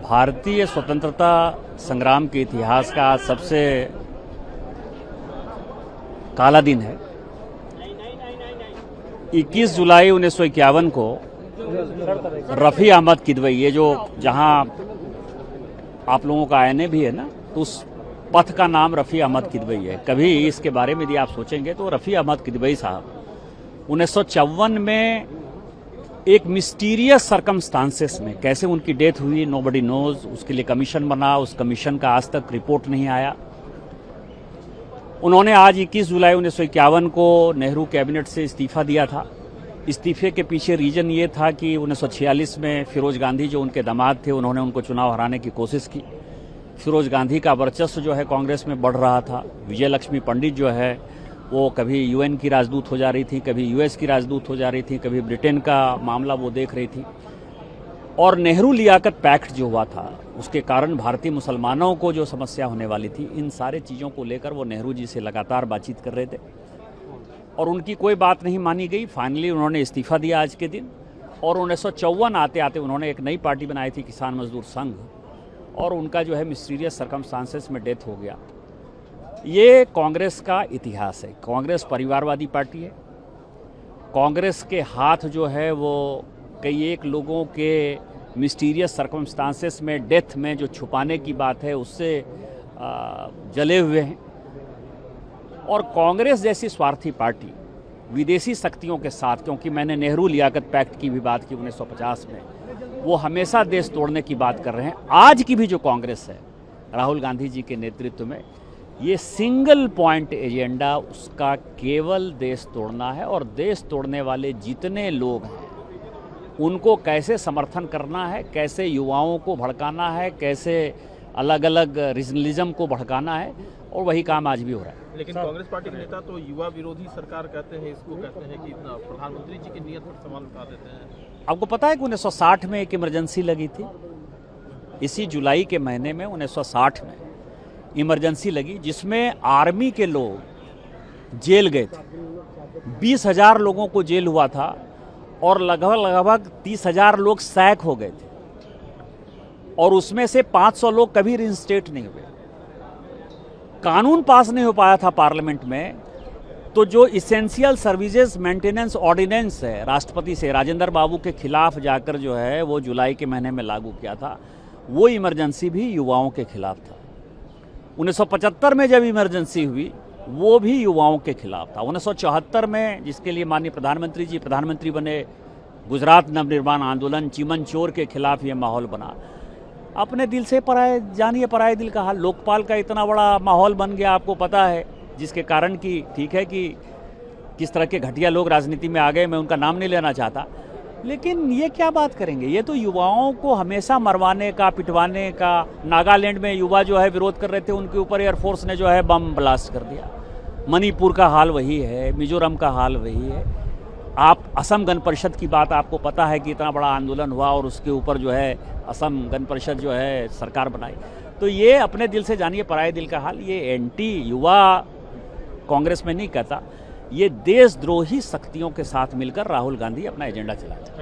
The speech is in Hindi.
भारतीय स्वतंत्रता संग्राम के इतिहास का सबसे काला दिन है। 21 जुलाई 1951 को रफ़ी अहमद किदवई, ये जो जहां आप लोगों का आईने भी है ना, तो उस पथ का नाम रफ़ी अहमद किदवई है। कभी इसके बारे में यदि आप सोचेंगे तो रफ़ी अहमद किदवई साहब 1954 में एक मिस्टीरियस सर्कमस्टांसेस में कैसे उनकी डेथ हुई, नोबडी नोज। उसके लिए कमीशन बना, उस कमीशन का आज तक रिपोर्ट नहीं आया। उन्होंने आज 21 जुलाई 1951 को नेहरू कैबिनेट से इस्तीफा दिया था। इस्तीफे के पीछे रीजन ये था कि 1946 में फिरोज गांधी जो उनके दामाद थे, उन्होंने उनको चुनाव हराने की कोशिश की। फिरोज गांधी का वर्चस्व जो है कांग्रेस में बढ़ रहा था। विजय लक्ष्मी पंडित जो है वो कभी यूएन की राजदूत हो जा रही थी, कभी यूएस की राजदूत हो जा रही थी, कभी ब्रिटेन का मामला वो देख रही थी। और नेहरू लियाकत पैक्ट जो हुआ था, उसके कारण भारतीय मुसलमानों को जो समस्या होने वाली थी, इन सारे चीज़ों को लेकर वो नेहरू जी से लगातार बातचीत कर रहे थे और उनकी कोई बात नहीं मानी गई। फाइनली उन्होंने इस्तीफा दिया आज के दिन और 1954 आते आते उन्होंने एक नई पार्टी बनाई थी, किसान मजदूर संघ, और उनका जो है मिस्टीरियस सर्कमस्टांसेस में डेथ हो गया। ये कांग्रेस का इतिहास है। कांग्रेस परिवारवादी पार्टी है। कांग्रेस के हाथ जो है वो कई एक लोगों के मिस्टीरियस सर्कमस्टांसेस में डेथ में जो छुपाने की बात है उससे जले हुए हैं। और कांग्रेस जैसी स्वार्थी पार्टी विदेशी शक्तियों के साथ, क्योंकि मैंने नेहरू लियाकत पैक्ट की भी बात की 1950 में, वो हमेशा देश तोड़ने की बात कर रहे हैं। आज की भी जो कांग्रेस है राहुल गांधी जी के नेतृत्व में, ये सिंगल पॉइंट एजेंडा उसका केवल देश तोड़ना है। और देश तोड़ने वाले जितने लोग हैं उनको कैसे समर्थन करना है, कैसे युवाओं को भड़काना है, कैसे अलग अलग रीजनलिज्म को भड़काना है, और वही काम आज भी हो रहा है। लेकिन कांग्रेस पार्टी के नेता तो युवा विरोधी सरकार कहते हैं, इसको कहते हैं कि प्रधानमंत्री जी की नीयत पर सवाल उठा देते हैं। आपको पता है कि 1960 में एक इमरजेंसी लगी थी। इसी जुलाई के महीने में 1960 में इमरजेंसी लगी, जिसमें आर्मी के लोग जेल गए थे। 20,000 लोगों को जेल हुआ था और लगभग 30,000 लोग सैक हो गए थे, और उसमें से 500 लोग कभी रिइंस्टेट नहीं हुए। कानून पास नहीं हो पाया था पार्लियामेंट में, तो जो इसेंशियल सर्विसेज मेंटेनेंस ऑर्डिनेंस है राष्ट्रपति से राजेंद्र बाबू के खिलाफ जाकर जो है वो जुलाई के महीने में लागू किया था, वो इमरजेंसी भी युवाओं के खिलाफ था। 1975 में जब इमरजेंसी हुई वो भी युवाओं के खिलाफ था। 1974 में जिसके लिए माननीय प्रधानमंत्री जी प्रधानमंत्री बने, गुजरात नवनिर्माण आंदोलन, चिमन चोर के खिलाफ ये माहौल बना। अपने दिल से पराए जानिए पराए दिल का हाल। लोकपाल का इतना बड़ा माहौल बन गया, आपको पता है, जिसके कारण कि ठीक है कि किस तरह के घटिया लोग राजनीति में आ गए, मैं उनका नाम नहीं लेना चाहता, लेकिन ये क्या बात करेंगे। ये तो युवाओं को हमेशा मरवाने का, पिटवाने का। नागालैंड में युवा जो है विरोध कर रहे थे, उनके ऊपर एयरफोर्स ने जो है बम ब्लास्ट कर दिया। मणिपुर का हाल वही है, मिजोरम का हाल वही है। आप असम गण परिषद की बात, आपको पता है कि इतना बड़ा आंदोलन हुआ और उसके ऊपर जो है असम गण परिषद जो है सरकार बनाई। तो ये अपने दिल से जानिए पराए दिल का हाल। ये एंटी युवा कांग्रेस में नहीं कहता, ये देशद्रोही शक्तियों के साथ मिलकर राहुल गांधी अपना एजेंडा चलाते हैं।